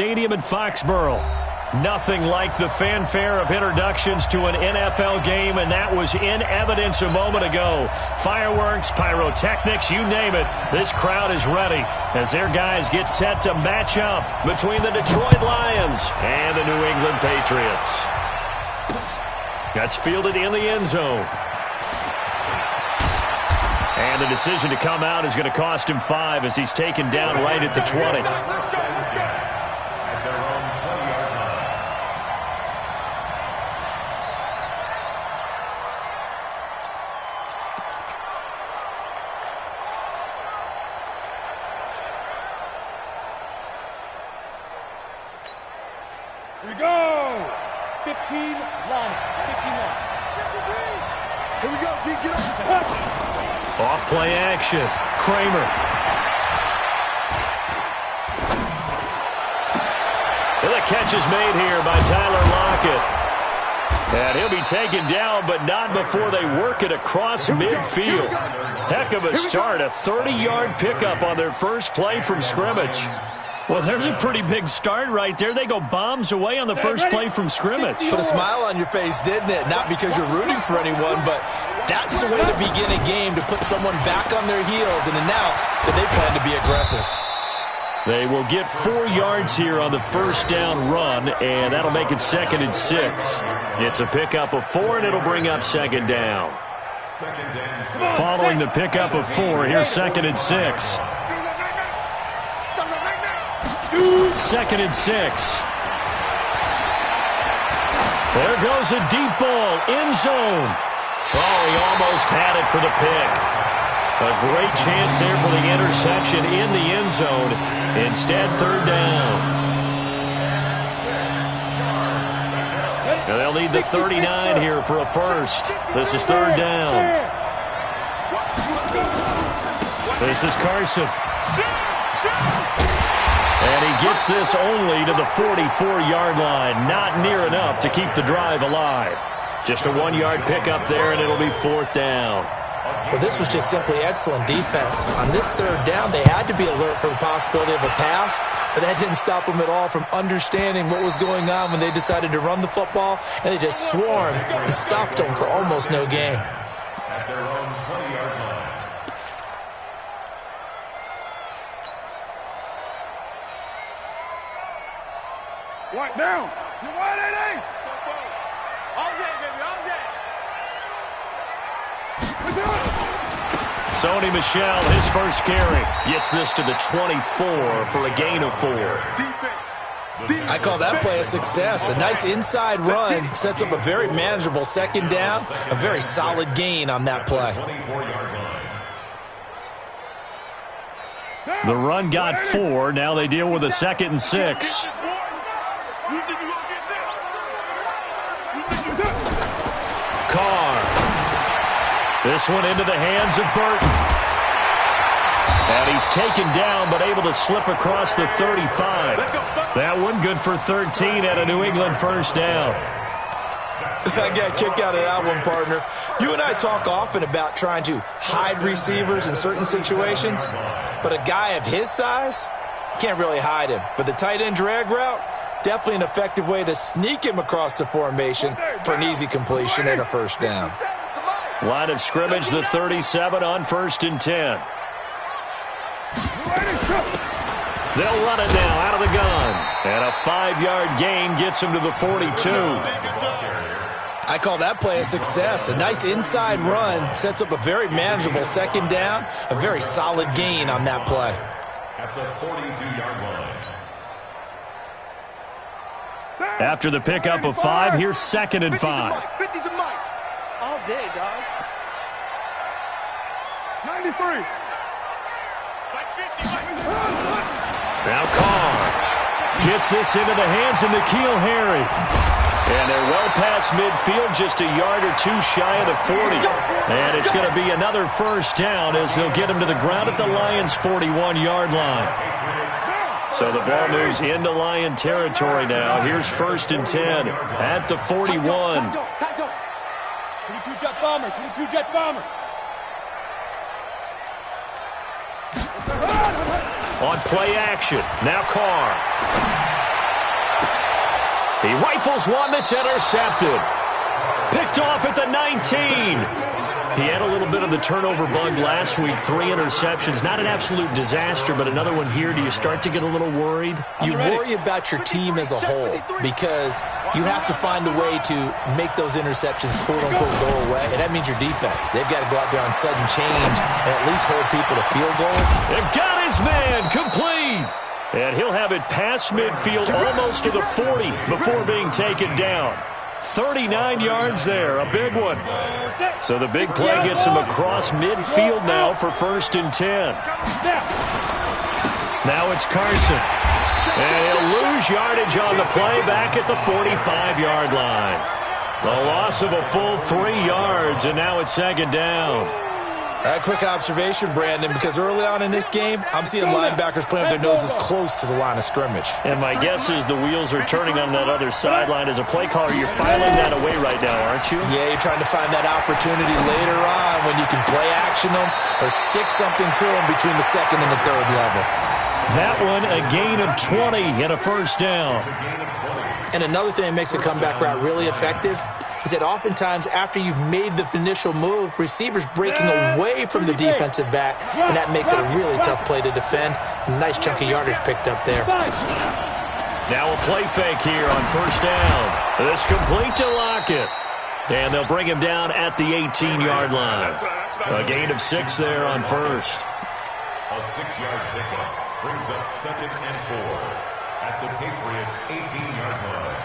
Stadium in Foxborough. Nothing like the fanfare of introductions to an NFL game, and that was in evidence a moment ago. Fireworks, pyrotechnics, you name it. This crowd is ready as their guys get set to match up between the Detroit Lions and the New England Patriots. That's fielded in the end zone. And the decision to come out is going to cost him 5 as he's taken down right at the 20. Here we go! 15 line. 15 line. 53! Here we go, D, get up! Off play action. Kramer. And the catch is made here by Tyler Lockett. And he'll be taken down, but not before they work it across midfield. Heck of a start. A 30-yard pickup on their first play from scrimmage. Well, there's a pretty big start right there. They go bombs away on the first play from scrimmage. Put a smile on your face, didn't it? Not because you're rooting for anyone, but that's the way to begin a game, to put someone back on their heels and announce that they plan to be aggressive. They will get 4 yards here on the first down run, and that'll make it 2nd and 6. It's a pickup of 4, and it'll bring up 2nd down. Following the pickup of 4, here's 2nd and 6. 2nd and 6. There goes a deep ball, end zone. Oh, he almost had it for the pick. A great chance there for the interception in the end zone. Instead, 3rd down. Now they'll need the 39 here for a first. This is 3rd down. This is Carson. And he gets this only to the 44-yard line. Not near enough to keep the drive alive. Just a 1-yard pickup there, and it'll be 4th down. Well, this was just simply excellent defense. On this 3rd down, they had to be alert for the possibility of a pass, but that didn't stop them at all from understanding what was going on when they decided to run the football, and they just swarmed and stopped them for almost no gain. At their own 20-yard line. Right down. You're wide, A. All day, baby, all day. Sony Michel, his first carry, gets this to the 24 for a gain of 4. I call that play a success. A nice inside run sets up a very manageable 2nd down, a very solid gain on that play. The run got 4. Now they deal with a 2nd and 6. Carr. This one into the hands of Burton. And he's taken down, but able to slip across the 35. That one good for 13 at a New England first down. I got a kick out of that one, partner. You and I talk often about trying to hide receivers in certain situations, but a guy of his size can't really hide him. But the tight end drag route, definitely an effective way to sneak him across the formation for an easy completion and a first down. Line of scrimmage, the 37 on 1st and 10. They'll run it now out of the gun. And a 5-yard gain gets him to the 42. I call that play a success. A nice inside run sets up a very manageable 2nd down, a very solid gain on that play. At the 42-yard line. After the pickup of 5, here's 2nd and 5. 50's the mic. All day, dog. 93. Now Carr gets this into the hands of N'Keal Harry. And they're well past midfield, just a yard or 2 shy of the 40. And it's going to be another first down as they'll get him to the ground at the Lions' 41-yard line. So the ball moves into Lion territory now. Here's 1st and 10 at the 41. 22 jet bomber, 22 jet bomber. On play action, now Carr. He rifles one that's intercepted. Picked off at the 19. He had a little bit of the turnover bug last week. 3 interceptions. Not an absolute disaster, but another one here. Do you start to get a little worried? You worry about your team as a whole because you have to find a way to make those interceptions, quote-unquote, go away. And that means your defense. They've got to go out there on sudden change and at least hold people to field goals. They've got his man complete. And he'll have it past midfield almost to the 40 before being taken down. 39 yards there, a big one. So the big play gets him across midfield now for 1st and 10. Now it's Carson. And he'll lose yardage on the play back at the 45-yard line. The loss of a full 3 yards, and now it's 2nd down. A quick observation, Brandon, because early on in this game, I'm seeing linebackers playing with their noses close to the line of scrimmage. And my guess is the wheels are turning on that other sideline. As a play caller, you're filing that away right now, aren't you? Yeah, you're trying to find that opportunity later on when you can play action them or stick something to them between the 2nd and the 3rd level. That one, a gain of 20 and a 1st down. And another thing that makes a comeback route really effective is that oftentimes after you've made the initial move, receivers breaking away from the defensive back, and that makes it a really tough play to defend. A nice chunk of yardage picked up there. Now a play fake here on 1st down. This complete to Lockett. And they'll bring him down at the 18-yard line. A gain of 6 there on 1st. A 6-yard pickup brings up 2nd and 4 at the Patriots' 18-yard line.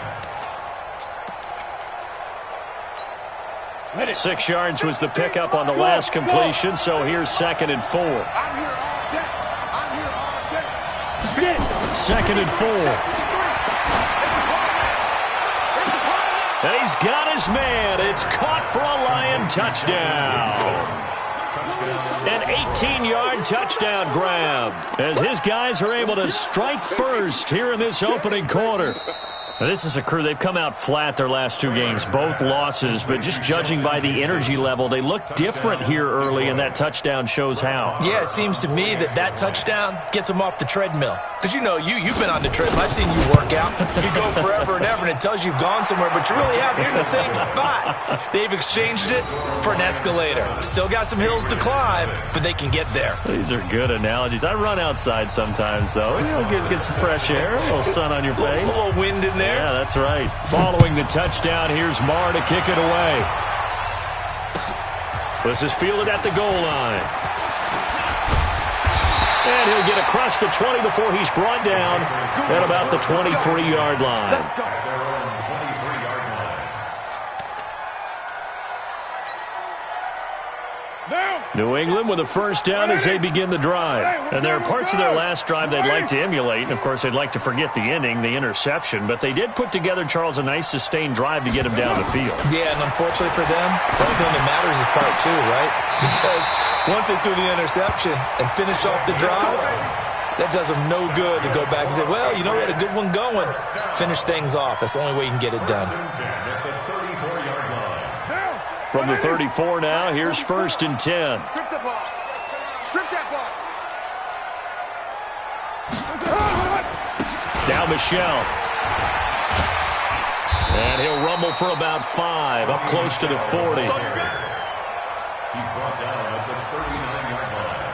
6 yards was the pickup on the last completion, so here's 2nd and 4. 2nd and 4. And he's got his man. It's caught for a Lion touchdown. An 18-yard touchdown grab as his guys are able to strike first here in this opening quarter. Now, this is a crew. They've come out flat their last 2 games, both losses, but just judging by the energy level, they look different here early, and that touchdown shows how. Yeah, it seems to me that touchdown gets them off the treadmill. Because, you know, you've been on the treadmill. I've seen you work out. You go forever and ever, and it tells you you've gone somewhere, but you really haven't. You're in the same spot. They've exchanged it for an escalator. Still got some hills to climb, but they can get there. These are good analogies. I run outside sometimes, though. You know, get some fresh air, a little sun on your face. A little wind in there. Yeah, that's right. Following the touchdown, here's Marr to kick it away. This is fielded at the goal line. And he'll get across the 20 before he's brought down at about the 23-yard line. New England with a 1st down as they begin the drive. And there are parts of their last drive they'd like to emulate. And, of course, they'd like to forget the inning, the interception. But they did put together, Charles, a nice sustained drive to get him down the field. Yeah, and unfortunately for them, the only thing that matters is part 2, right? Because once they threw the interception and finished off the drive, that does them no good to go back and say, well, you know, we had a good one going. Finish things off. That's the only way you can get it done. From the 34 now, here's 1st and 10. Strip the ball. Strip that ball. Now Michelle. And he'll rumble for about 5, up close to the 40. He's brought down at the 39-yard line.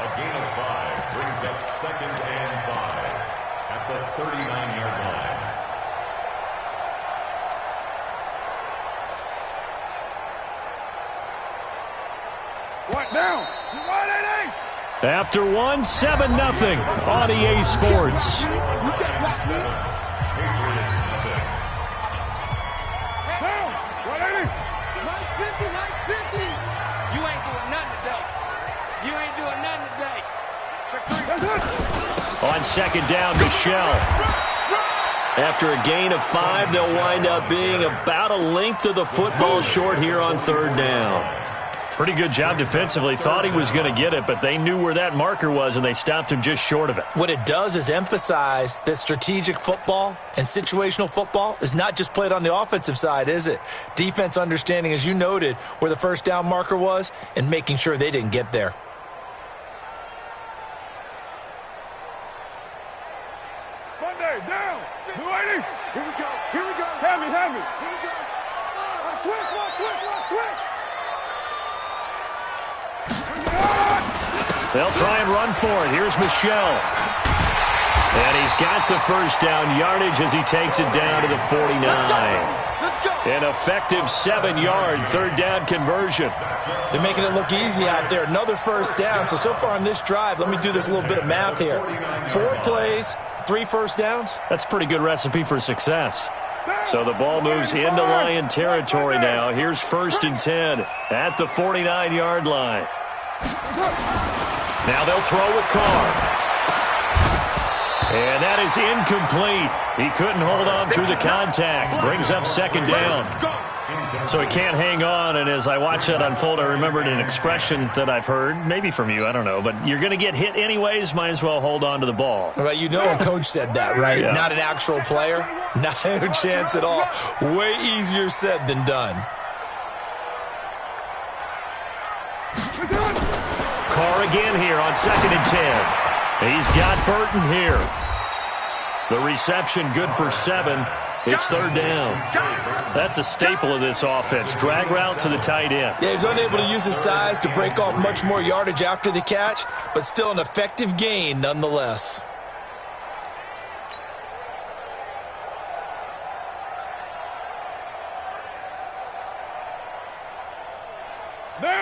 A gain of 5 brings up 2nd and 5 at the 39-yard line. What now? After 1, 7-0 on EA Sports. You ain't doing nothing today. You ain't doing nothing today. Check 3. On 2nd down, Michelle. After a gain of 5, they'll wind up being about a length of the football short here on 3rd down. Pretty good job defensively. Thought he was going to get it, but they knew where that marker was, and they stopped him just short of it. What it does is emphasize that strategic football and situational football is not just played on the offensive side, is it? Defense understanding, as you noted, where the 1st down marker was and making sure they didn't get there. Monday, down. Here we go. Here we go. Heavy. Here we go. Switch. They'll try and run for it. Here's Michelle. And he's got the first down yardage as he takes it down to the 49. An effective 7-yard third down conversion. They're making it look easy out there. Another first down. So far on this drive, let me do this little bit of math here. 4 plays, 3 first downs. That's a pretty good recipe for success. So the ball moves into Lion territory now. Here's 1st and 10 at the 49-yard line. Now they'll throw with Carr. And that is incomplete. He couldn't hold on through the contact. Brings up 2nd down. So he can't hang on, and as I watch that unfold, I remembered an expression that I've heard, maybe from you, I don't know, but you're going to get hit anyways, might as well hold on to the ball. Well, you know a coach said that, right? Yeah. Not an actual player. Not a chance at all. Way easier said than done. Carr again here on 2nd and 10. He's got Burton here. The reception good for 7. It's 3rd down. That's a staple of this offense. Drag route to the tight end. Yeah, he was unable to use his size to break off much more yardage after the catch, but still an effective gain nonetheless.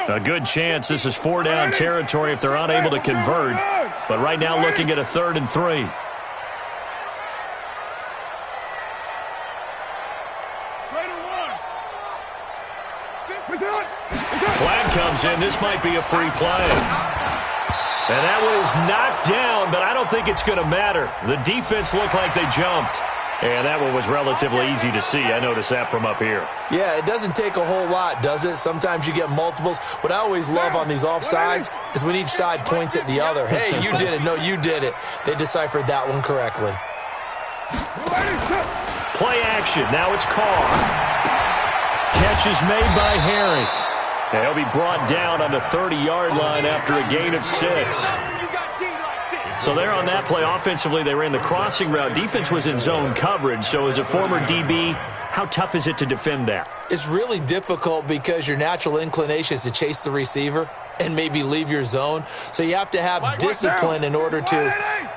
A good chance this is 4-down territory if they're unable to convert. But right now looking at a 3rd and 3. Flag comes in. This might be a free play. And that one is knocked down, but I don't think it's going to matter. The defense looked like they jumped. And that one was relatively easy to see. I noticed that from up here. Yeah, it doesn't take a whole lot, does it? Sometimes you get multiples. What I always love on these offsides is when each side points at the other. Hey, you did it. No, you did it. They deciphered that one correctly. Play action. Now it's Carr. Catch is made by Harry. And he'll be brought down on the 30-yard line after a gain of 6. So there on that play, offensively, they ran the crossing route. Defense was in zone coverage. So as a former DB, how tough is it to defend that? It's really difficult because your natural inclination is to chase the receiver and maybe leave your zone. So you have to have discipline in order to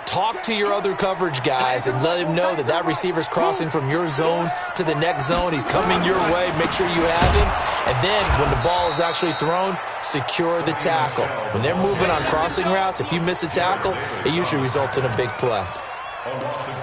talk to your other coverage guys and let him know that that receiver's crossing from your zone to the next zone. He's coming your way. Make sure you have him. And then when the ball is actually thrown, secure the tackle. When they're moving on crossing routes, if you miss a tackle, it usually results in a big play.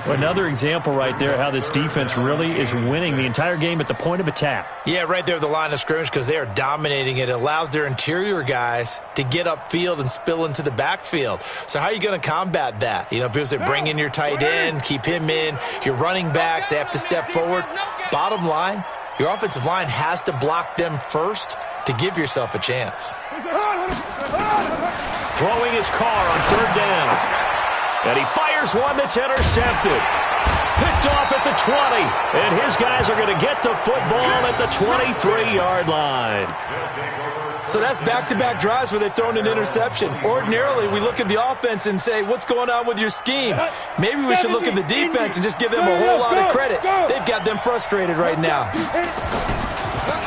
Another example right there how this defense really is winning the entire game at the point of attack. Yeah, right there at the line of scrimmage because they are dominating it. It allows their interior guys to get upfield and spill into the backfield. So how are you going to combat that? You know, people say bring in your tight end, keep him in. Your running backs, they have to step forward. Bottom line, your offensive line has to block them first to give yourself a chance. Throwing his Carr on 3rd down. And he fires one that's intercepted. Picked off at the 20. And his guys are going to get the football at the 23-yard line. So that's back-to-back drives where they've thrown an interception. Ordinarily, we look at the offense and say, what's going on with your scheme? Maybe we should look at the defense and just give them a whole lot of credit. They've got them frustrated right now.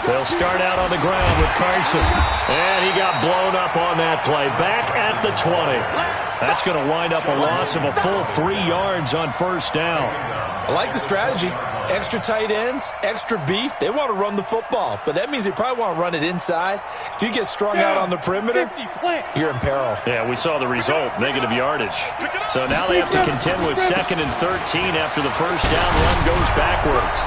They'll start out on the ground with Carson. And he got blown up on that play. Back at the 20. That's going to wind up a loss of a full 3 yards on 1st down. I like the strategy. Extra tight ends, extra beef. They want to run the football, but that means they probably want to run it inside. If you get strung out on the perimeter, you're in peril. Yeah, we saw the result, negative yardage. So now they have to contend with 2nd and 13 after the first down run goes backwards.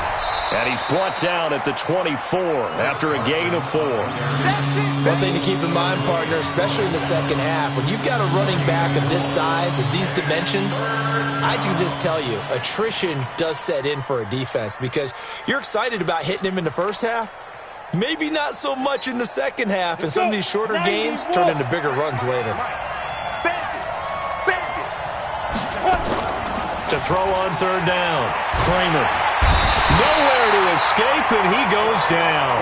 And he's brought down at the 24 after a gain of 4. One thing to keep in mind, partner, especially in the second half, when you've got a running back of this size, of these dimensions, I can just tell you, attrition does set in for a defense because you're excited about hitting him in the first half, maybe not so much in the second half, and some of these shorter gains turn into bigger runs later. To throw on 3rd down, Kramer. Nowhere to his escape, and he goes down.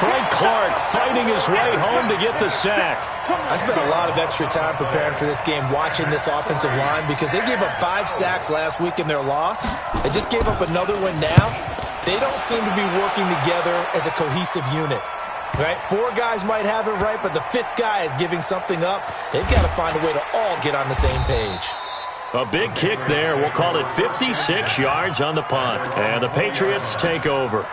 Frank Clark fighting his way home to get the sack. I spent a lot of extra time preparing for this game watching this offensive line because they gave up 5 sacks last week in their loss. They just gave up another one now. They don't seem to be working together as a cohesive unit. Right? 4 guys might have it right, but the 5th guy is giving something up. They've got to find a way to all get on the same page. A big kick there. We'll call it 56 yards on the punt. And the Patriots take over.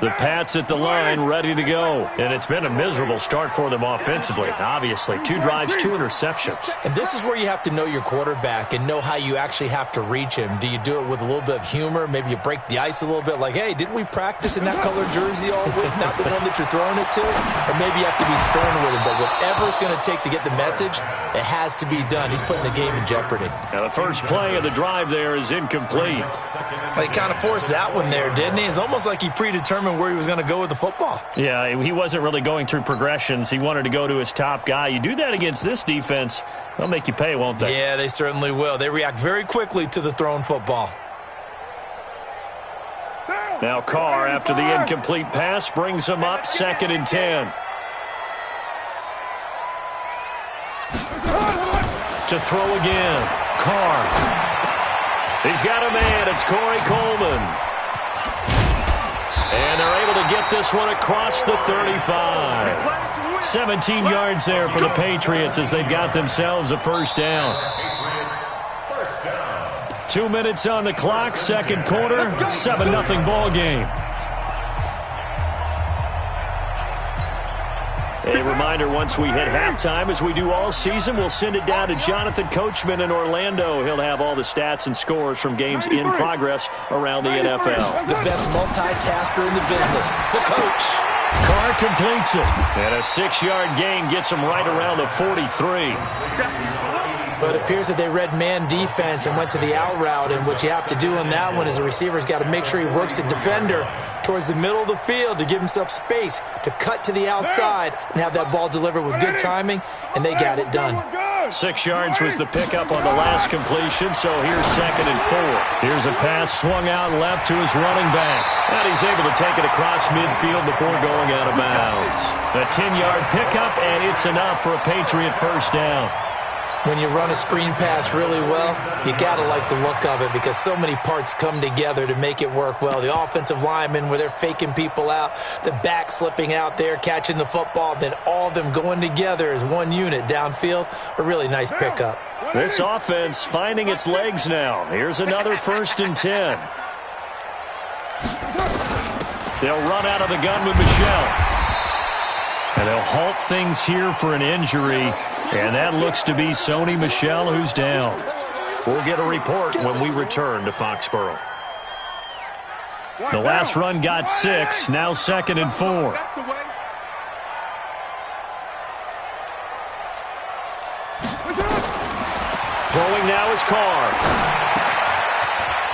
The Pats at the line, ready to go. And it's been a miserable start for them offensively, obviously. 2 drives, 2 interceptions. And this is where you have to know your quarterback and know how you actually have to reach him. Do you do it with a little bit of humor? Maybe you break the ice a little bit like, hey, didn't we practice in that colored jersey all week? Not the one that you're throwing it to? Or maybe you have to be stern with him. But whatever it's going to take to get the message, it has to be done. He's putting the game in jeopardy. Now the first play of the drive there is incomplete. Well, he kind of forced that one there, didn't he? It's almost like he predetermined where he was going to go with the football. Yeah, he wasn't really going through progressions. He wanted to go to his top guy. You do that against this defense, they'll make you pay, won't they? Yeah, they certainly will. They react very quickly to the thrown football. Now Carr, after the incomplete pass, brings him up 2nd and 10. To throw again. Carr. He's got a man. It's Corey Coleman. And they're able to get this one across the 35. 17 yards there for the Patriots as they've got themselves a first down. 2 minutes on the clock, 2nd quarter, 7-0 ball game. A reminder, once we hit halftime, as we do all season, we'll send it down to Jonathan Coachman in Orlando. He'll have all the stats and scores from games in progress around the NFL. The best multitasker in the business, the coach. Carr completes it. And a 6-yard gain gets him right around the 43. But it appears that they read man defense and went to the out route. And what you have to do on that one is the receiver's got to make sure he works the defender towards the middle of the field to give himself space to cut to the outside and have that ball delivered with good timing, and they got it done. 6 yards was the pickup on the last completion, so here's 2nd and 4. Here's a pass swung out left to his running back. And he's able to take it across midfield before going out of bounds. A 10-yard pickup, and it's enough for a Patriot first down. When you run a screen pass really well, you got to like the look of it because so many parts come together to make it work well. The offensive linemen, where they're faking people out, the back slipping out there, catching the football, then all of them going together as one unit downfield, a really nice pickup. This offense finding its legs now. Here's another 1st and 10. They'll run out of the gun with Michelle. And they'll halt things here for an injury. And that looks to be Sony Michel, who's down. We'll get a report when we return to Foxborough. The last run got 6, now 2nd and 4. Throwing now is Carr.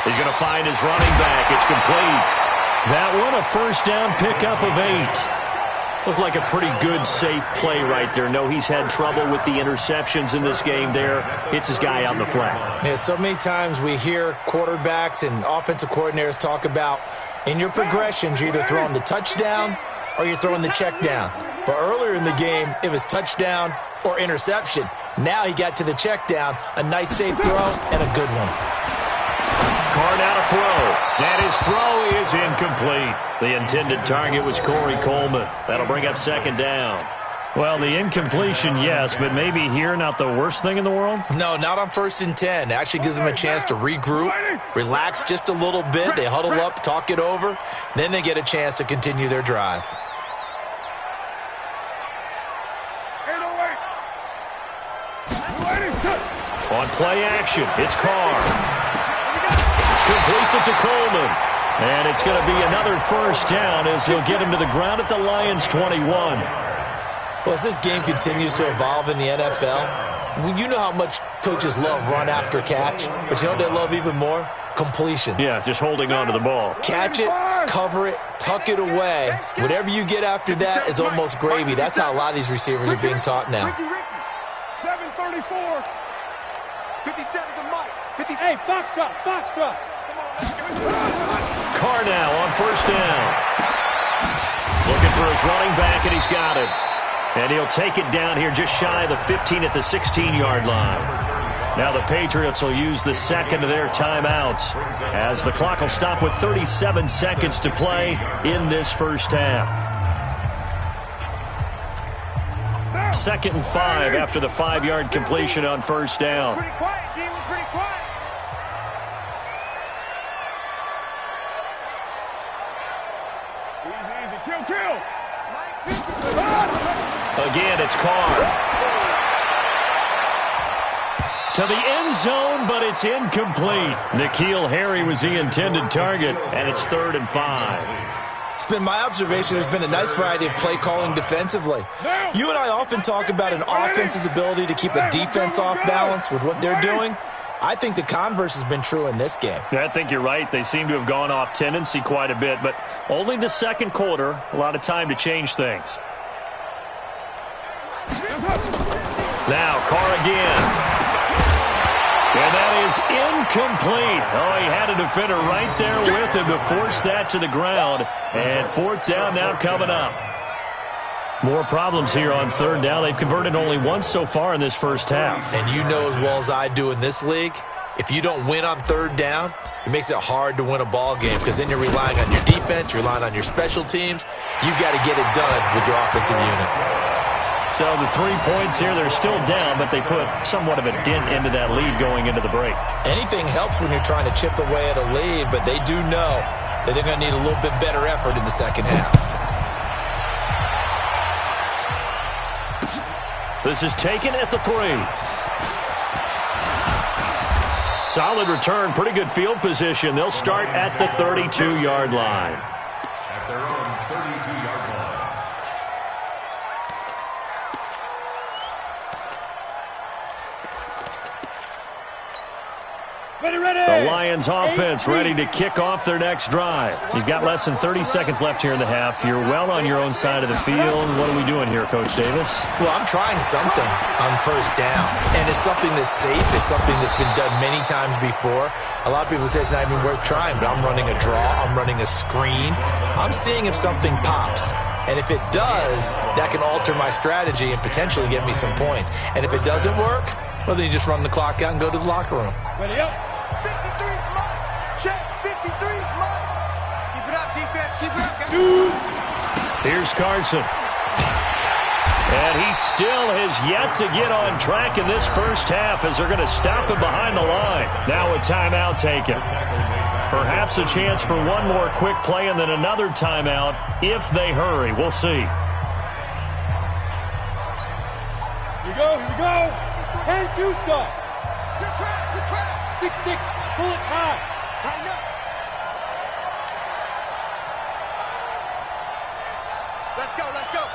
He's going to find his running back. It's complete. That one, a first down pickup of 8. Looked like a pretty good, safe play right there. No, he's had trouble with the interceptions in this game there. Hits his guy out in the flat. Yeah, so many times we hear quarterbacks and offensive coordinators talk about in your progressions, you're either throwing the touchdown or you're throwing the check down. But earlier in the game, it was touchdown or interception. Now he got to the check down, a nice safe throw, and a good one. Carr now to throw. And his throw is incomplete. The intended target was Corey Coleman. That'll bring up 2nd down. Well, the incompletion, yes, but maybe here not the worst thing in the world? No, not on 1st and 10. It actually gives them a chance to regroup, relax just a little bit. They huddle up, talk it over. Then they get a chance to continue their drive. On play action, it's Carr. Completes it to Coleman. And it's going to be another first down as he'll get him to the ground at the Lions' 21. Well, as this game continues to evolve in the NFL, you know how much coaches love run after catch, but you know what they love even more? Completions. Yeah, just holding on to the ball. Catch it, cover it, tuck it away. Whatever you get after that is almost gravy. That's how a lot of these receivers are being taught now. 734. Hey, box drop, box drop. Carr now on first down. Looking for his running back, and he's got it. And he'll take it down here just shy of the 15 at the 16-yard line. Now the Patriots will use the second of their timeouts as the clock will stop with 37 seconds to play in this first half. 2nd and 5 after the 5-yard completion on first down. Pretty quiet, team. Pretty quiet. Easy. Kill. Again, it's Carr. To the end zone, but it's incomplete. N'Keal Harry was the intended target, and it's 3rd and 5. It's been my observation there's been a nice variety of play calling defensively. You and I often talk about an offense's ability to keep a defense off balance with what they're doing. I think the converse has been true in this game. I think you're right. They seem to have gone off tendency quite a bit, but only the second quarter, a lot of time to change things. Now, Carr again. And that is incomplete. Oh, he had a defender right there with him to force that to the ground. And 4th down now coming up. More problems here on 3rd down. They've converted only once so far in this first half. And you know as well as I do in this league, if you don't win on 3rd down, it makes it hard to win a ball game because then you're relying on your defense, you're relying on your special teams. You've got to get it done with your offensive unit. So the 3 points here, they're still down, but they put somewhat of a dent into that lead going into the break. Anything helps when you're trying to chip away at a lead, but they do know that they're going to need a little bit better effort in the second half. This is taken at the 3. Solid return, pretty good field position. They'll start at the 32-yard line. At their own 32-yard line. The Lions offense ready to kick off their next drive. You've got less than 30 seconds left here in the half. You're well on your own side of the field. What are we doing here, Coach Davis? Well, I'm trying something on first down, and it's something that's safe. It's something that's been done many times before. A lot of people say it's not even worth trying, but I'm running a draw. I'm running a screen. I'm seeing if something pops. And if it does, that can alter my strategy and potentially get me some points. And if it doesn't work, well, then you just run the clock out and go to the locker room. Ready up. 53's mine. Check. 53's mine. Keep it up, defense. Keep it up. Here's Carson. And he still has yet to get on track in this first half as they're going to stop him behind the line. Now a timeout taken. Perhaps a chance for one more quick play and then another timeout if they hurry. We'll see. Here we go. 10-2 start. Good track. 6-6. Pull it high. Tighten up. Let's go.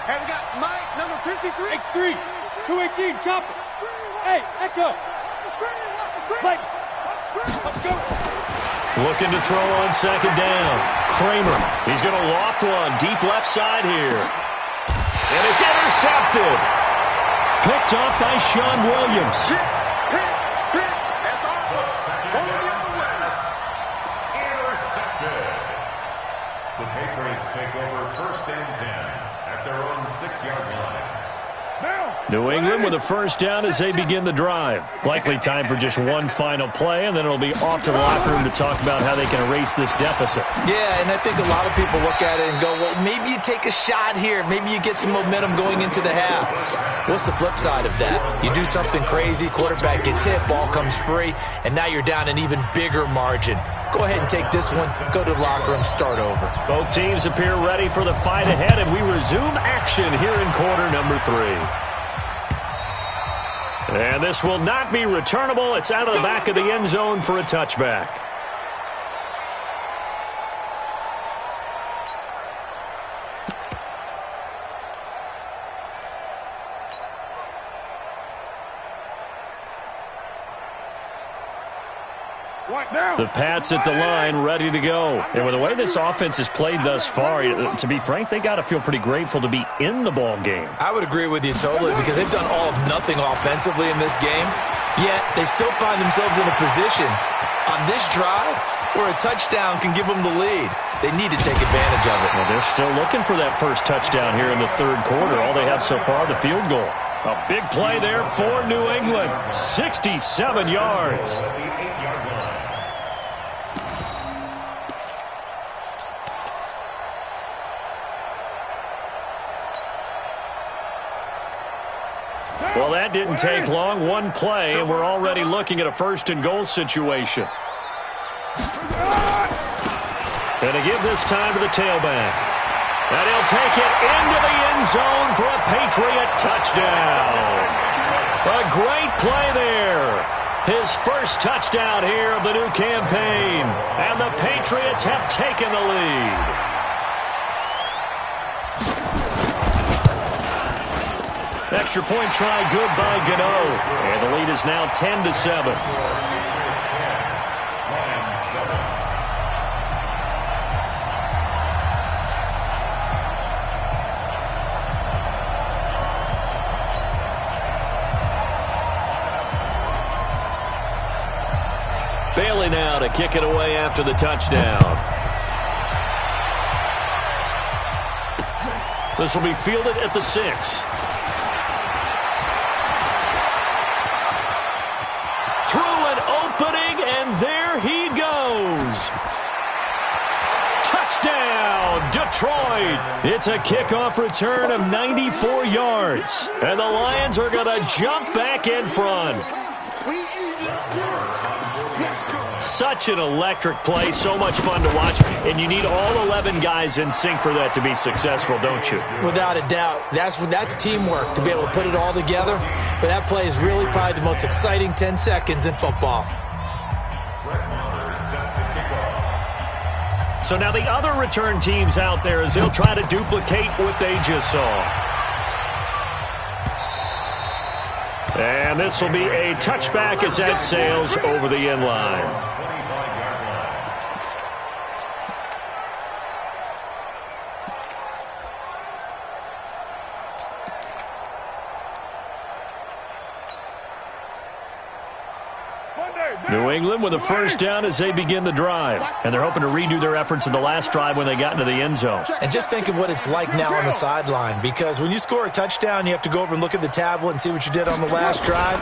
Hey, we got Mike, number 53. X3. 218, chop it. Hey, Echo. Play. Let's go. Looking to throw on second down. Kramer. He's going to loft one deep left side here. And it's intercepted. Picked off by Sean Williams. Intercepted. The Patriots take over 1st and 10 at their own 6-yard line. New England with a first down as they begin the drive. Likely time for just one final play, and then it'll be off to the locker room to talk about how they can erase this deficit. Yeah, and I think a lot of people look at it and go, well, maybe you take a shot here. Maybe you get some momentum going into the half. What's the flip side of that? You do something crazy, quarterback gets hit, ball comes free, and now you're down an even bigger margin. Go ahead and take this one, go to the locker room, start over. Both teams appear ready for the fight ahead, and we resume action here in quarter number 3. And this will not be returnable. It's out of the back of the end zone for a touchback. The Pats at the line, ready to go. And with the way this offense has played thus far, to be frank, they got to feel pretty grateful to be in the ball game. I would agree with you totally because they've done all of nothing offensively in this game. Yet they still find themselves in a position on this drive where a touchdown can give them the lead. They need to take advantage of it. Well, they're still looking for that first touchdown here in the third quarter. All they have so far, the field goal. A big play there for New England. 67 yards. Well, that didn't take long. One play, and we're already looking at a first-and-goal situation. And to give this time to the tailback. And he'll take it into the end zone for a Patriot touchdown. A great play there. His first touchdown here of the new campaign. And the Patriots have taken the lead. Extra point try good by Gano. And the lead is now 10-7. Bailey now to kick it away after the touchdown. This will be fielded at the 6. Through an opening, and there he goes. Touchdown, Detroit. It's a kickoff return of 94 yards. And the Lions are going to jump back in front. Such an electric play, so much fun to watch, and you need all 11 guys in sync for that to be successful, don't you? Without a doubt. That's teamwork to be able to put it all together. But that play is really probably the most exciting 10 seconds in football. So now the other return teams out there as they'll try to duplicate what they just saw. And this will be a touchback as that sails over the end line. New England with a first down as they begin the drive. And they're hoping to redo their efforts in the last drive when they got into the end zone. And just think of what it's like now on the sideline, because when you score a touchdown, you have to go over and look at the tablet and see what you did on the last drive.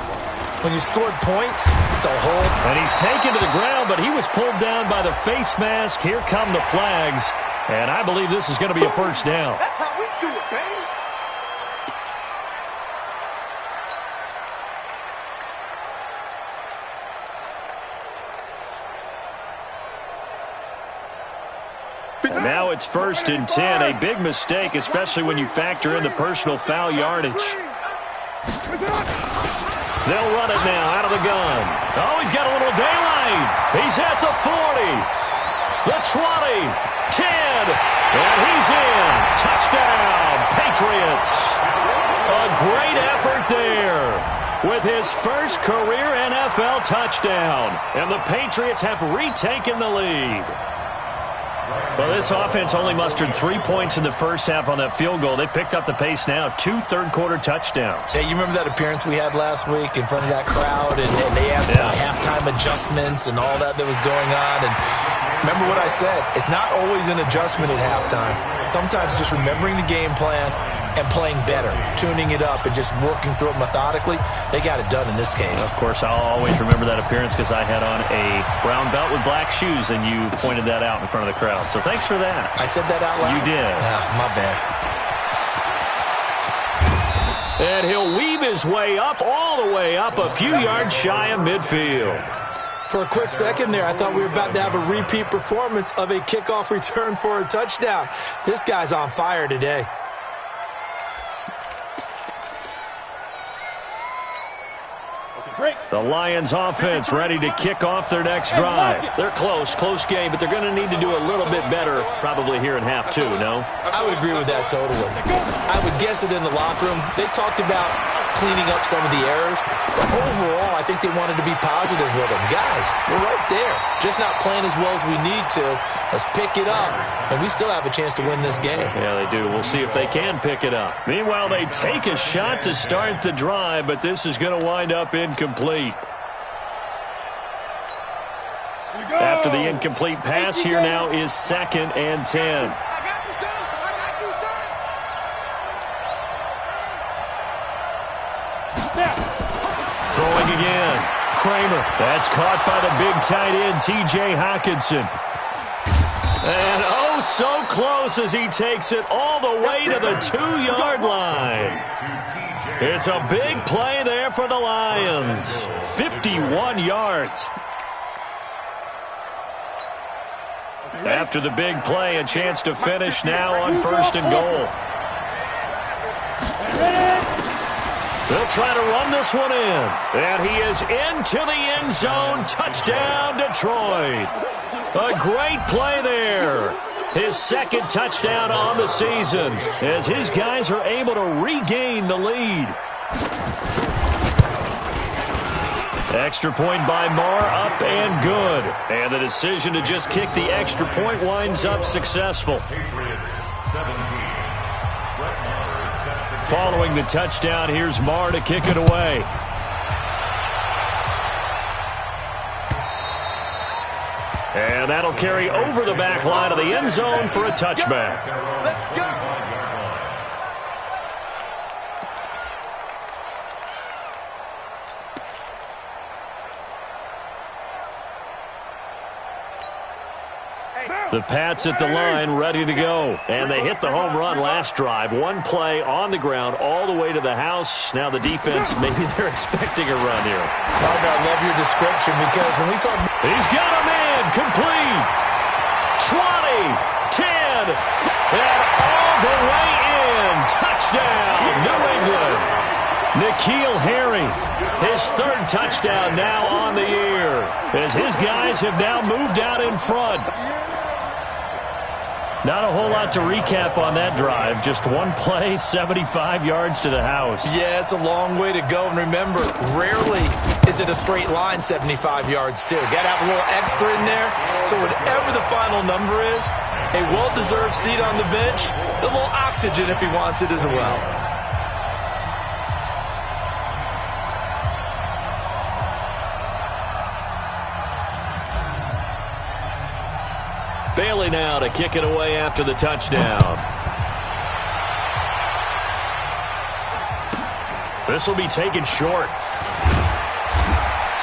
When you scored points, it's a hold. And he's taken to the ground, but he was pulled down by the face mask. Here come the flags. And I believe this is going to be a first down. That's how we do it, baby. Now it's 1st and 10. A big mistake, especially when you factor in the personal foul yardage. They'll run it now out of the gun. Oh, he's got a little daylight. He's at the 40, the 20, 10, and he's in. Touchdown, Patriots. A great effort there with his first career NFL touchdown. And the Patriots have retaken the lead. Well, this offense only mustered 3 points in the first half on that field goal. They picked up the pace now. 2 third-quarter touchdowns. Hey, you remember that appearance we had last week in front of that crowd? And they asked about halftime adjustments and all that was going on. And remember what I said. It's not always an adjustment at halftime. Sometimes just remembering the game plan and playing better, tuning it up, and just working through it methodically. They got it done in this case. Of course, I'll always remember that appearance because I had on a brown belt with black shoes, and you pointed that out in front of the crowd. So thanks for that. I said that out loud? You did. Yeah, my bad. And he'll weave his way up, all the way up, a few yards shy of midfield. For a quick second there, I thought we were about to have a repeat performance of a kickoff return for a touchdown. This guy's on fire today. The Lions offense ready to kick off their next drive. They're close game, but they're going to need to do a little bit better probably here in half 2, no? I would agree with that totally. I would guess it in the locker room. They talked about cleaning up some of the errors. But overall, I think they wanted to be positive with them. Guys, we're right there. Just not playing as well as we need to. Let's pick it up, and we still have a chance to win this game. Yeah, they do. We'll see if they can pick it up. Meanwhile, they take a shot to start the drive, but this is going to wind up incomplete. After the incomplete pass, here now is 2nd and 10. Throwing again. Kramer. That's caught by the big tight end, T.J. Hockenson. And oh, so close as he takes it all the way to the 2-yard line. It's a big play there for the Lions. 51 yards. After the big play, a chance to finish now on 1st and goal. They'll try to run this one in. And he is into the end zone. Touchdown, Detroit. A great play there. His 2nd touchdown on the season as his guys are able to regain the lead. Extra point by Marr, up and good. And the decision to just kick the extra point winds up successful. Following the touchdown, here's Marr to kick it away. And that'll carry over the back line of the end zone for a touchback. Let's go. The Pats at the line, ready to go. And they hit the home run last drive. One play on the ground all the way to the house. Now the defense, maybe they're expecting a run here. Partner, I love your description because when we talk... He's got a man, complete. 20, 10, and all the way in. Touchdown, New England. N'Keal Harry, his 3rd touchdown now on the year, as his guys have now moved out in front. Not a whole lot to recap on that drive. Just one play, 75 yards to the house. Yeah, it's a long way to go. And remember, rarely is it a straight line 75 yards, too. Got to have a little extra in there. So whatever the final number is, a well-deserved seat on the bench, a little oxygen if he wants it as well. Bailey now to kick it away after the touchdown. This will be taken short.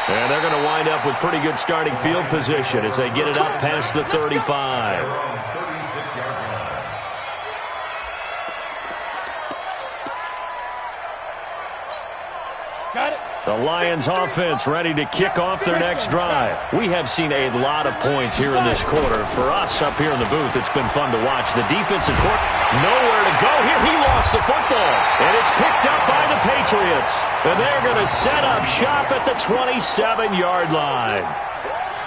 And they're going to wind up with pretty good starting field position as they get it up past the 35. Got it. The Lions offense ready to kick off their next drive. We have seen a lot of points here in this quarter. For us up here in the booth, it's been fun to watch. The defensive court, nowhere to go here. He lost the football. And it's picked up by the Patriots. And they're going to set up shop at the 27-yard line.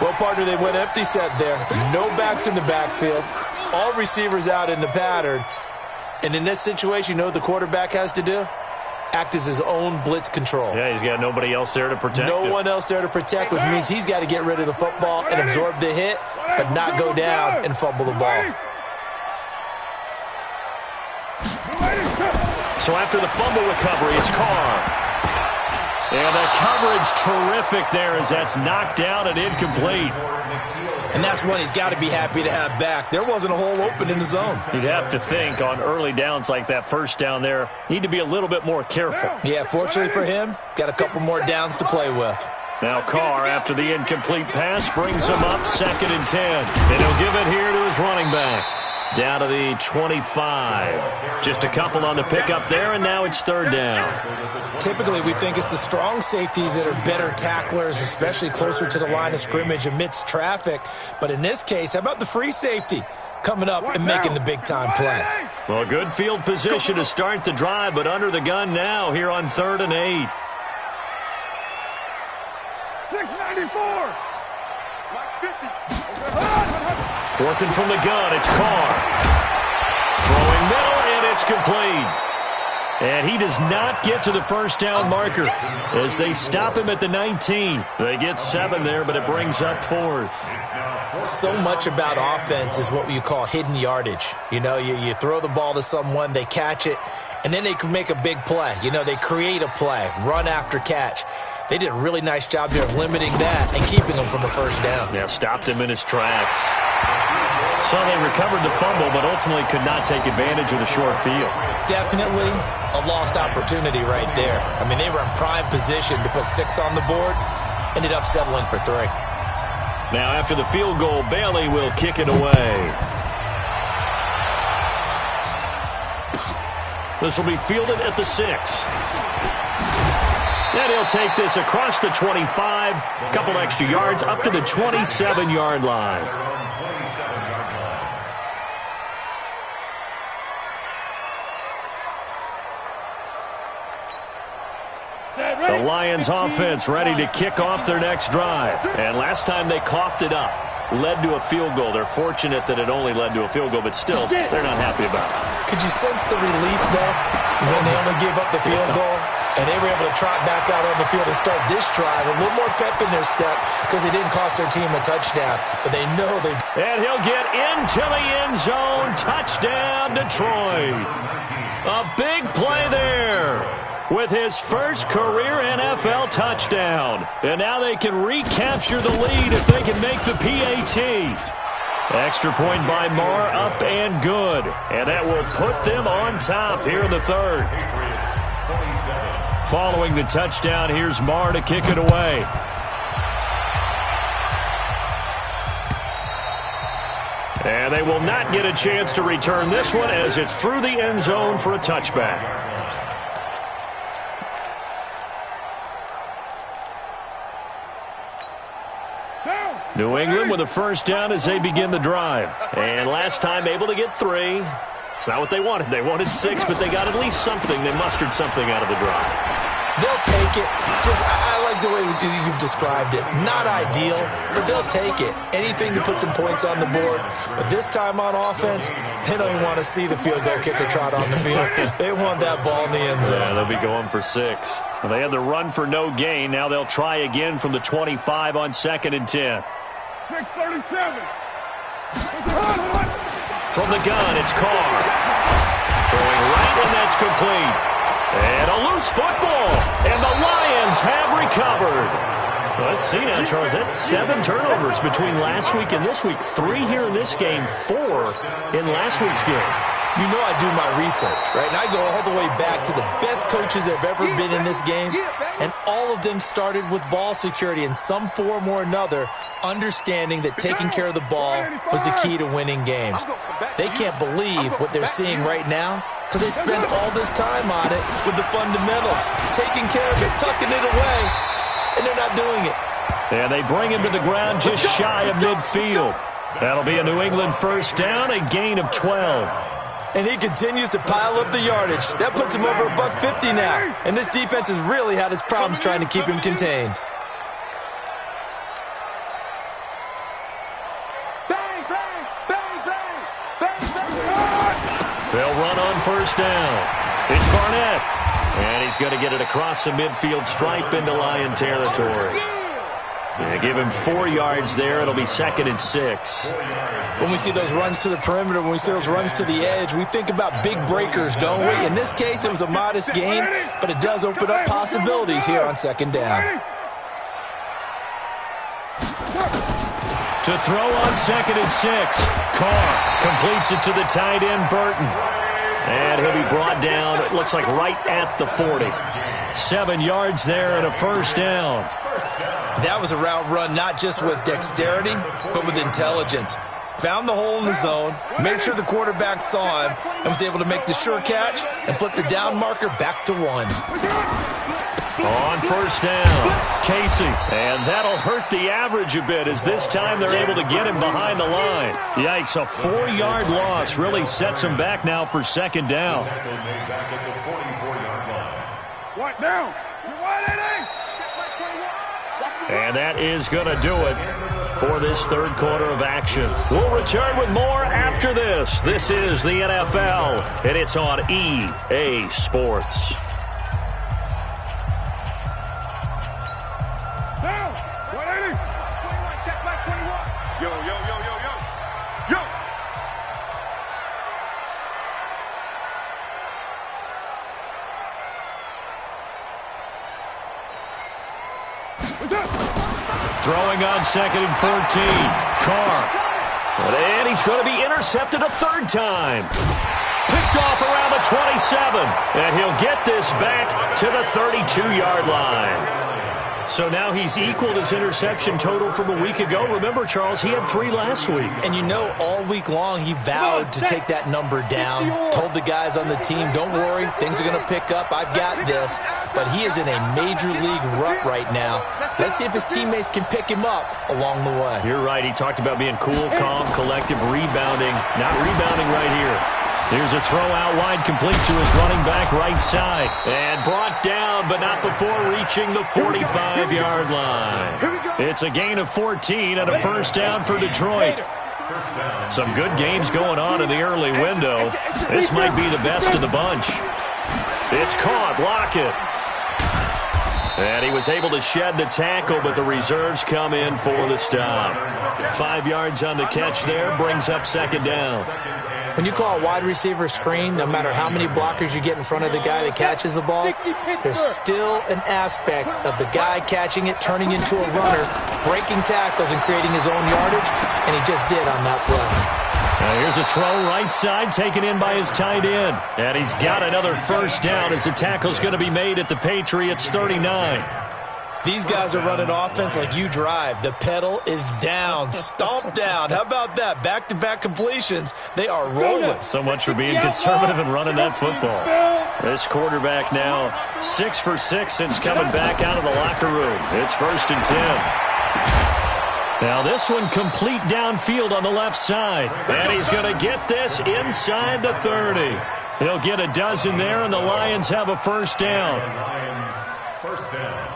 Well, partner, they went empty set there. No backs in the backfield. All receivers out in the pattern. And in this situation, you know what the quarterback has to do? Act as his own blitz control. Yeah, he's got nobody else there to protect him. No one else there to protect, which means he's got to get rid of the football and absorb the hit, but not go down and fumble the ball. So after the fumble recovery, it's Carr. And the coverage terrific there as that's knocked down and incomplete. And that's one he's got to be happy to have back. There wasn't a hole open in the zone. You'd have to think on early downs like that first down there, need to be a little bit more careful. Yeah, fortunately for him, got a couple more downs to play with. Now Carr, after the incomplete pass, brings him up 2nd and 10. And he'll give it here to his running back. Down to the 25. Just a couple on the pickup there, and now it's 3rd down. Typically, we think it's the strong safeties that are better tacklers, especially closer to the line of scrimmage amidst traffic. But in this case, how about the free safety coming up and making the big-time play? Well, good field position to start the drive, but under the gun now here on 3rd and 8. 694. 50. Working from the gun, it's Carr. Throwing middle, and it's complete. And he does not get to the first down marker as they stop him at the 19. They get 7 there, but it brings up 4th. So much about offense is what you call hidden yardage. You know, you throw the ball to someone, they catch it, and then they can make a big play. You know, they create a play, run after catch. They did a really nice job there of limiting that and keeping him from the first down. Yeah, stopped him in his tracks. So they recovered the fumble, but ultimately could not take advantage of the short field. Definitely a lost opportunity right there. I mean, they were in prime position to put 6 on the board, ended up settling for 3. Now, after the field goal, Bailey will kick it away. This will be fielded at the 6. And he'll take this across the 25, a couple extra yards up to the 27-yard line. The Lions offense ready to kick off their next drive. And last time they coughed it up, led to a field goal. They're fortunate that it only led to a field goal, but still, they're not happy about it. Could you sense the relief, though, when they only gave up the field goal? And they were able to trot back out on the field and start this drive. A little more pep in their step because they didn't cost their team a touchdown. But they know they've... And he'll get into the end zone. Touchdown, Detroit. A big play there with his first career NFL touchdown. And now they can recapture the lead if they can make the PAT. Extra point by Marr, up and good. And that will put them on top here in the 3rd. Following the touchdown, here's Marr to kick it away. And they will not get a chance to return this one as it's through the end zone for a touchback. New England with a first down as they begin the drive. And last time able to get 3. It's not what they wanted. They wanted 6, but they got at least something. They mustered something out of the drive. They'll take it. I like the way you've described it. Not ideal, but they'll take it. Anything to put some points on the board. But this time on offense, they don't even want to see the field goal kicker trot on the field. They want that ball in the end zone. Yeah, they'll be going for 6. Well, they had the run for no gain. Now they'll try again from the 25 on 2nd and 10. 6:37. From the gun, it's Carr. Throwing right when that's complete. And a loose football. And the Lions have recovered. Let's see now, Charles. That's 7 turnovers between last week and this week. 3 here in this game, 4 in last week's game. You know I do my research, right? And I go all the way back to the best coaches that have ever been in this game. And all of them started with ball security in some form or another, understanding that taking care of the ball was the key to winning games. They can't believe what they're seeing right now because they spent all this time on it with the fundamentals, taking care of it, tucking it away, and they're not doing it. And they bring him to the ground just shy of midfield. That'll be a New England first down, a gain of 12. And he continues to pile up the yardage. That puts him over $150 now. And this defense has really had its problems trying to keep him contained. Bang, bang, bang, bang, bang, bang. They'll run on first down. It's Barnett. And he's going to get it across the midfield stripe into Lion territory. They give him 4 yards there. It'll be 2nd and 6. When we see those runs to the perimeter, when we see those runs to the edge, we think about big breakers, don't we? In this case, it was a modest gain, but it does open up possibilities here on 2nd down. To throw on 2nd and 6. Carr completes it to the tight end, Burton. And he'll be brought down, it looks like right at the 40. 7 yards there and a first down. That was a route run not just with dexterity, but with intelligence. Found the hole in the zone, made sure the quarterback saw him, and was able to make the sure catch and flip the down marker back to 1. On first down, Casey. And that'll hurt the average a bit as this time they're able to get him behind the line. Yikes, a 4-yard loss really sets him back now for 2nd down. What now? And that is going to do it. for this third quarter of action. We'll return with more after this. This is the NFL, and it's on EA Sports. Down. 180. 21. Check back 21. Yo. Throwing on 2nd and 14. Carr. And he's going to be intercepted a third time. Picked off around the 27. And he'll get this back to the 32-yard line. So now he's equaled his interception total from a week ago. Remember, Charles, he had 3 last week. And you know, all week long he vowed to take that number down. Told the guys on the team, don't worry, things are going to pick up. I've got this. But he is in a major league rut right now. Let's see if his teammates can pick him up along the way. You're right. He talked about being cool, calm, collective, rebounding. Not rebounding right here. Here's a throw out wide, complete to his running back right side. And brought down, but not before reaching the 45-yard line. It's a gain of 14 and a first down for Detroit. Some good games going on in the early window. This might be the best of the bunch. It's caught. Lockett. And he was able to shed the tackle, but the reserves come in for the stop. 5 yards on the catch there, brings up second down. When you call a wide receiver screen, no matter how many blockers you get in front of the guy that catches the ball, there's still an aspect of the guy catching it, turning into a runner, breaking tackles and creating his own yardage, and he just did on that play. Now here's a throw right side, taken in by his tight end. And he's got another first down as the tackle's going to be made at the Patriots' 39. These guys are running offense like you drive. The pedal is down, stomp down. How about that? Back-to-back completions. They are rolling. So much for being conservative and running that football. This quarterback now 6 for 6 since coming back out of the locker room. It's 1st and 10. Now this one complete downfield on the left side. And he's going to get this inside the 30. He'll get a dozen there, and the Lions have a first down. First down.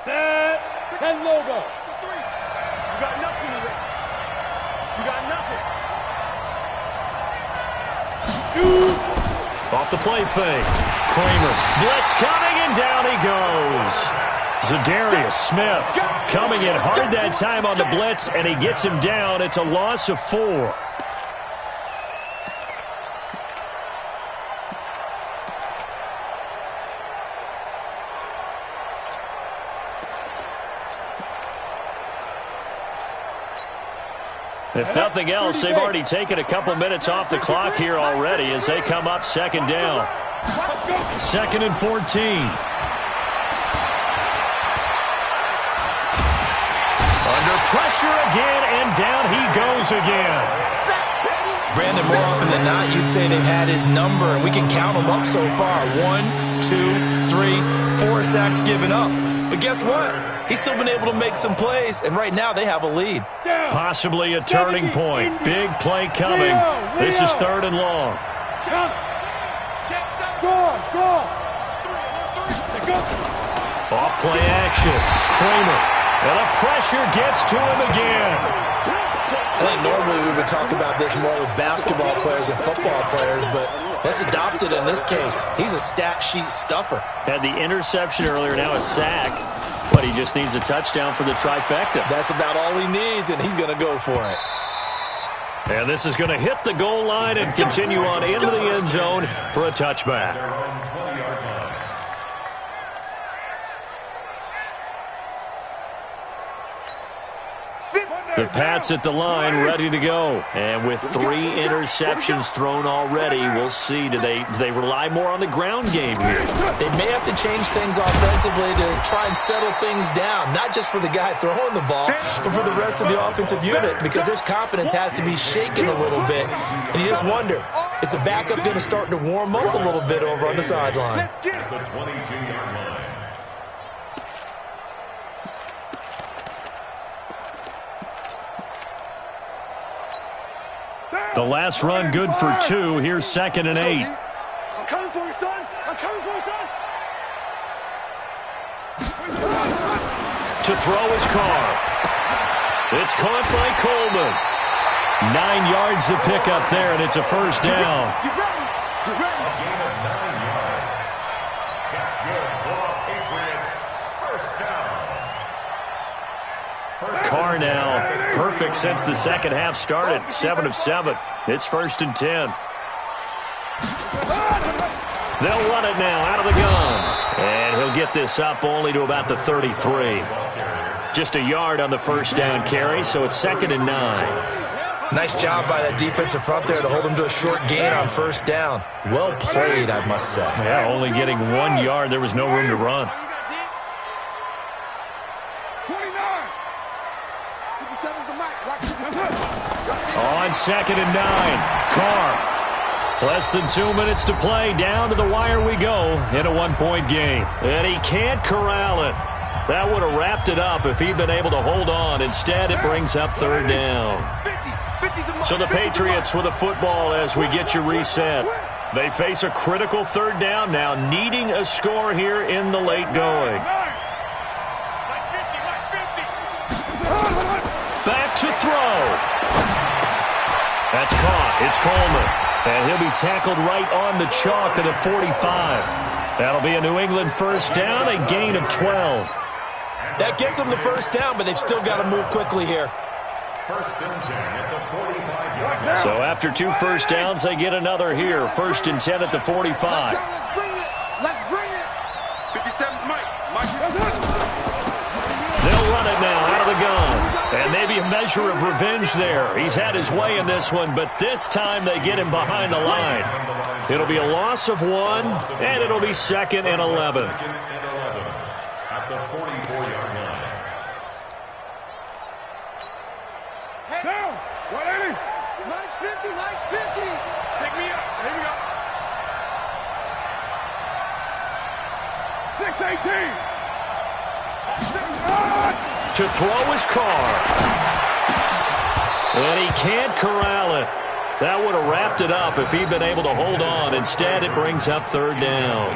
Set. 10 logo. You got nothing today. You got nothing. Shoot. Off the play fake. Kramer. Blitz coming, and down he goes. Zadarius Smith coming in hard that time on the blitz, and he gets him down. It's a loss of 4. If nothing else, they've already taken a couple minutes off the clock here already as they come up second down. 2nd and 14. Under pressure again, and down he goes again. Brandon, more often than not, you'd say they've had his number, and we can count them up so far. 1, 2, 3, 4 sacks given up. But guess what? He's still been able to make some plays, and right now they have a lead. Possibly a turning point. Big play coming. This is 3rd and long. Off play action. Kramer. And the pressure gets to him again. I think normally we would talk about this more with basketball players and football players, but let's adopt it in this case. He's a stat sheet stuffer. Had the interception earlier, now a sack. But he just needs a touchdown for the trifecta. That's about all he needs, and he's going to go for it. And this is going to hit the goal line and continue on into the end zone for a touchback. The Pats at the line, ready to go. And with 3 interceptions thrown already, we'll see. Do they rely more on the ground game here? They may have to change things offensively to try and settle things down, not just for the guy throwing the ball, but for the rest of the offensive unit, because their confidence has to be shaken a little bit. And you just wonder, is the backup going to start to warm up a little bit over on the sideline? At the 22-yard line. The last run good for 2. Here's 2nd and 8. I'm coming for you, son. I'm coming for you, son. To throw his car. It's caught by Coleman. 9 yards to pick up there, and it's a first down. A gain of 9 yards. That's good for the Patriots. First down. Carr now perfect since the second half started. 7 of 7. It's 1st and 10. They'll run it now out of the gun. And he'll get this up only to about the 33. Just a yard on the first down carry, so it's 2nd and 9. Nice job by that defensive front there to hold him to a short gain on first down. Well played, I must say. Yeah, only getting 1 yard. There was no room to run. 29. 57's the mic. On 2nd and 9. Carr. Less than 2 minutes to play. Down to the wire we go in a 1-point game. And he can't corral it. That would have wrapped it up if he'd been able to hold on. Instead, it brings up 3rd down. So the Patriots with a football as we get you reset. They face a critical 3rd down now, needing a score here in the late going. Back to throw. That's caught. It's Coleman. And he'll be tackled right on the chalk to the 45. That'll be a New England first down, a gain of 12. That gets them the first down, but they've still got to move quickly here. First and 10 at the 45-yard line. So after 2 first downs, they get another here. 1st and 10 at the 45. Let's bring it. Let's bring it. 57's Mike. They'll run it now out of the gun. And maybe a measure of revenge there. He's had his way in this one, but this time they get him behind the line. It'll be a loss of 1, and it'll be 2nd and 11. At the 44-yard line. Down. 180. Mike's 50. Mike's 50. Take me up. Here we go. 618. To throw his car. And he can't corral it. That would have wrapped it up if he'd been able to hold on. Instead, it brings up 3rd down.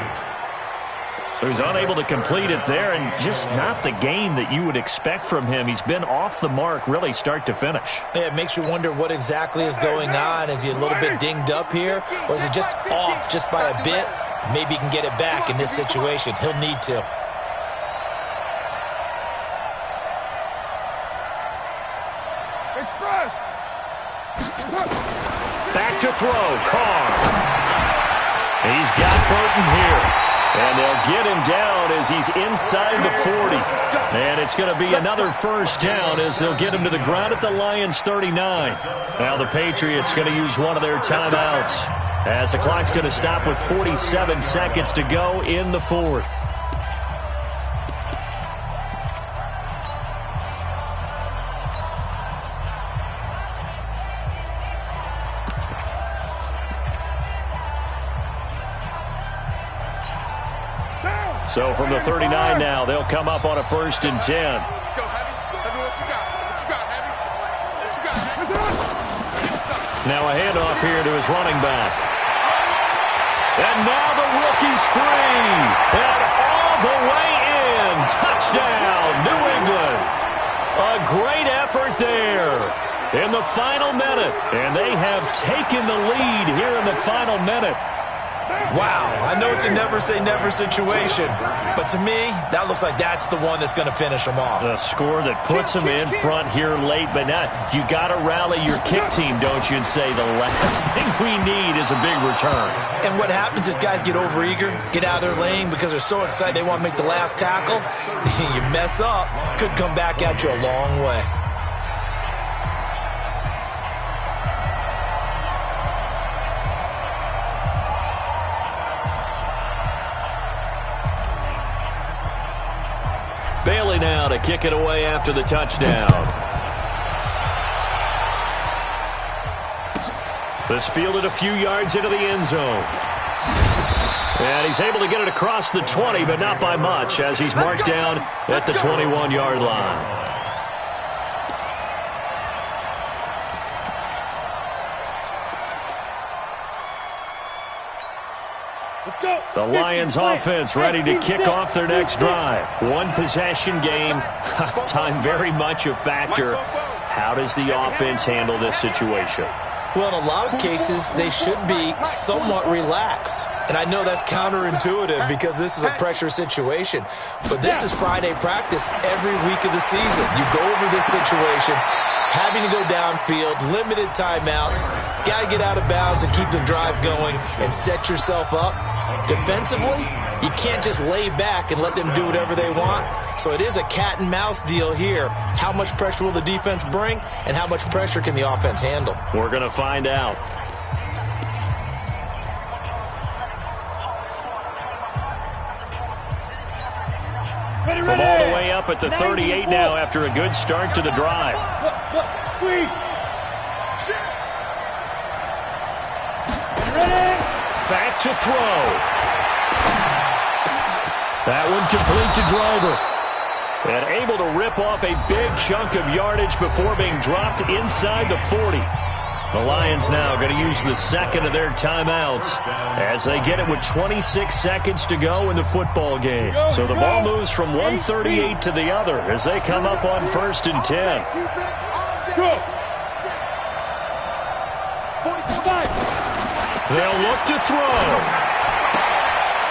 So he's unable to complete it there, and just not the game that you would expect from him. He's been off the mark really start to finish. Yeah, it makes you wonder what exactly is going on. Is he a little bit dinged up here, or is it just off just by a bit? Maybe he can get it back in this situation. He'll need to. Express. Back to throw, Carr. He's got Burton here. And they'll get him down as he's inside the 40. And it's going to be another first down as they'll get him to the ground at the Lions' 39. Now the Patriots going to use one of their timeouts as the clock's going to stop with 47 seconds to go in the 4th. So from the 39 now, they'll come up on a 1st and 10. Let's go, Heavy. Heavy, what you got? What you got, Heavy? What you got, Heavy? Now a handoff here to his running back. And now the rookie's free. And all the way in. Touchdown, New England. A great effort there in the final minute. And they have taken the lead here in the final minute. Wow, I know it's a never-say-never situation, but to me, that looks like that's the one that's going to finish them off. A score that puts them in front here late, but now you got to rally your kick team, don't you, and say the last thing we need is a big return. And what happens is guys get overeager, get out of their lane because they're so excited they want to make the last tackle. You mess up, could come back at you a long way. Bailey now to kick it away after the touchdown. This fielded a few yards into the end zone. And he's able to get it across the 20, but not by much, as he's marked down at the 21-yard line. Let's go. The Lions offense ready to kick off their next drive. One possession game. Time very much a factor. How does the offense handle this situation? Well, in a lot of cases, they should be somewhat relaxed. And I know that's counterintuitive because this is a pressure situation. But this is Friday practice every week of the season. You go over this situation, having to go downfield, limited timeouts, got to get out of bounds and keep the drive going and set yourself up. Defensively, you can't just lay back and let them do whatever they want. So it is a cat and mouse deal here. How much pressure will the defense bring, and how much pressure can the offense handle? We're going to find out. From all the way up at the 38 now after a good start to the drive. Back to throw. That one complete to Drover. And able to rip off a big chunk of yardage before being dropped inside the 40. The Lions now going to use the second of their timeouts as they get it with 26 seconds to go in the football game. So the ball moves from 138 to the other as they come up on 1st and 10. They'll look to throw.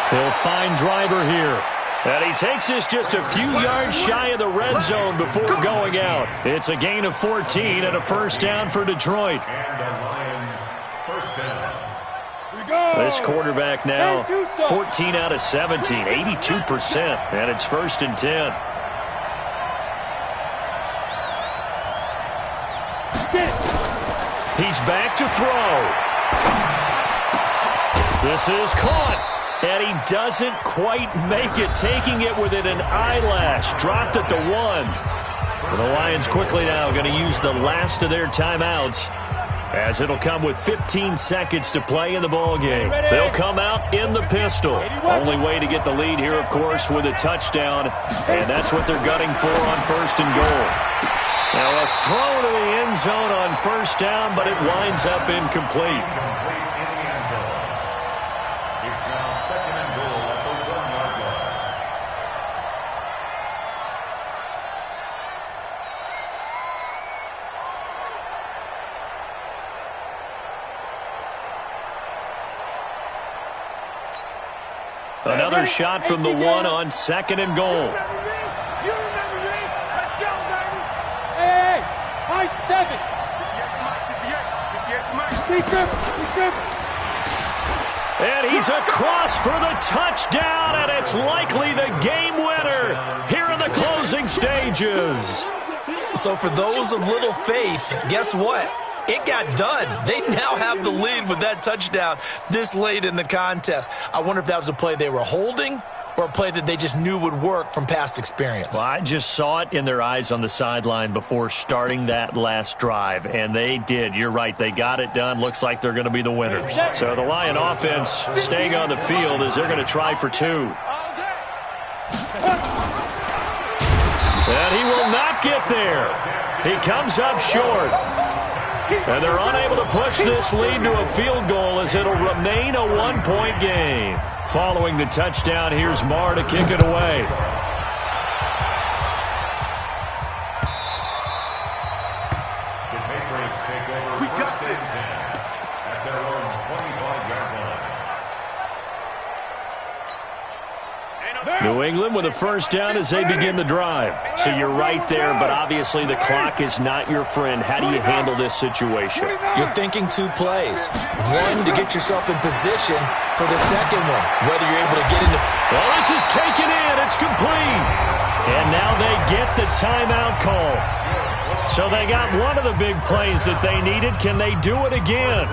He'll find Driver here. And he takes this just a few yards shy of the red zone before going out. It's a gain of 14 and a first down for Detroit. And the Lions, first down. This quarterback now 14 out of 17, 82%. And it's 1st and 10. He's back to throw. This is caught. And he doesn't quite make it, taking it within an eyelash. Dropped at the 1. The Lions quickly now going to use the last of their timeouts as it'll come with 15 seconds to play in the ball game. They'll come out in the pistol. Only way to get the lead here, of course, with a touchdown. And that's what they're gunning for on 1st and goal. Now a throw to the end zone on 1st down, but it winds up incomplete. Another shot from the 1 on 2nd and goal. You remember me? Let's go, baby. Hey, high 7. 58. And he's across for the touchdown, and it's likely the game winner here in the closing stages. So for those of little faith, guess what? It got done. They now have the lead with that touchdown this late in the contest. I wonder if that was a play they were holding or a play that they just knew would work from past experience. Well, I just saw it in their eyes on the sideline before starting that last drive, and they did. You're right. They got it done. Looks like they're going to be the winners. So the Lion offense staying on the field as they're going to try for 2. And he will not get there. He comes up short. And they're unable to push this lead to a field goal as it'll remain a 1-point game. Following the touchdown, here's Marr to kick it away. The Patriots take over 1st and 10 at their own 25-yard line. New England with a first down as they begin the drive. So you're right there, but obviously the clock is not your friend. How do you handle this situation? You're thinking 2 plays. One, to get yourself in position for the second one, whether you're able to get into... Well, this is taken in. It's complete. And now they get the timeout call. So they got one of the big plays that they needed. Can they do it again?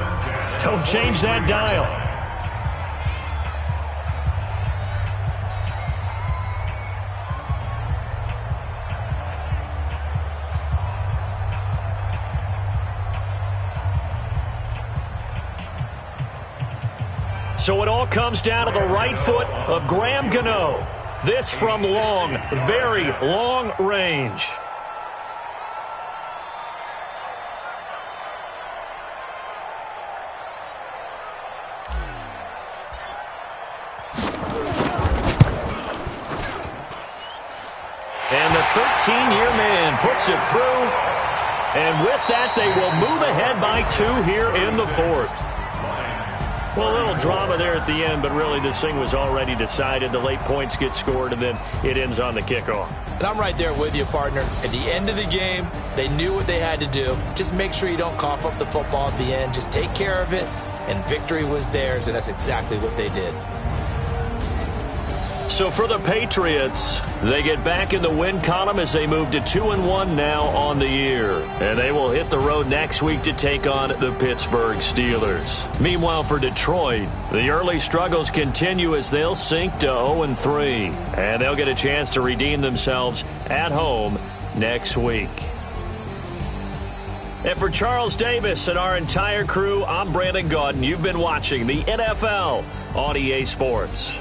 Don't change that dial. So it all comes down to the right foot of Graham Gano. This from long, very long range. 13-year man puts it through. And with that, they will move ahead by 2 here in the 4th. Well, a little drama there at the end, but really this thing was already decided. The late points get scored, and then it ends on the kickoff. And I'm right there with you, partner. At the end of the game, they knew what they had to do. Just make sure you don't cough up the football at the end. Just take care of it, and victory was theirs, and that's exactly what they did. So for the Patriots, they get back in the win column as they move to 2-1 now on the year. And they will hit the road next week to take on the Pittsburgh Steelers. Meanwhile, for Detroit, the early struggles continue as they'll sink to 0-3. And they'll get a chance to redeem themselves at home next week. And for Charles Davis and our entire crew, I'm Brandon Gaudin. You've been watching the NFL on EA Sports.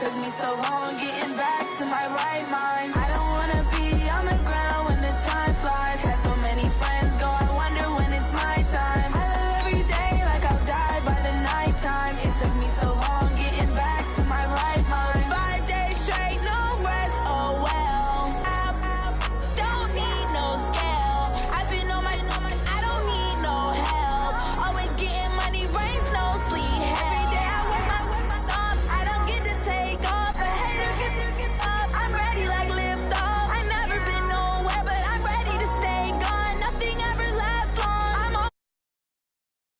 Took me so long.